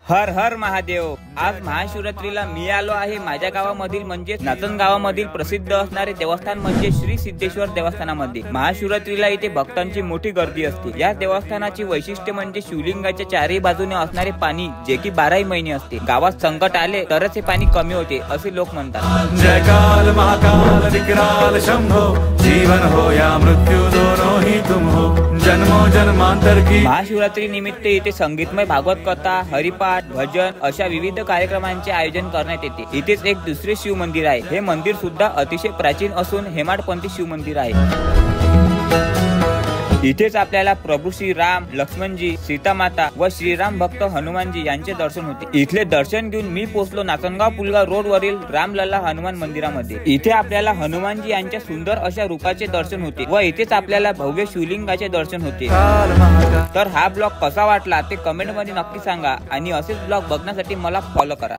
हर हर महादेव। आज महाशिवरात्रीला मी आलो आहे माझ्या गावामधील म्हणजे नाचन गावामधील प्रसिद्ध असणारे देवस्थान म्हणजे श्री सिद्धेश्वर देवस्थानामध्ये। महाशिवरात्रीला इथे भक्तांची मोठी गर्दी असते। या देवस्थानाची वैशिष्ट्य म्हणजे शिवलिंगाच्या चारही बाजूने असणारे पाणी जे की 12 महिने असते। गावात संकट आले तरच हे पाणी कमी होते असे लोक म्हणतात। जय काल महाकाल विकराल शंभो, जीवन हो या मृत्यू दोनों ही तुम हो, जन्मो जन्मांतर की। महाशिवरात्री निमित्त इथे संगीतमय भागवत कथा, हरिपाठ, भजन अशा विविध कार्यक्रमांचे आयोजन करण्यात येते। इथेच एक दुसरे शिव मंदिर आहे। हे मंदिर सुद्धा अतिशय प्राचीन असून हेमाडपंथी शिव मंदिर आहे। इथेच आपल्याला प्रभू श्री राम, लक्ष्मणजी, सीता माता व श्रीराम भक्त हनुमानजी यांचे दर्शन होते। इथले दर्शन घेऊन मी पोहोचलो नाचनगाव पुलगाव रोड वरील रामलल्ला हनुमान मंदिरामध्ये। इथे आपल्याला हनुमानजी यांच्या सुंदर अशा रूपाचे दर्शन होते व इथेच आपल्याला भव्य शिवलिंगाचे दर्शन होते। तर हा ब्लॉग कसा वाटला ते कमेंट मध्ये नक्की सांगा आणि असेच ब्लॉग बघण्यासाठी मला फॉलो करा।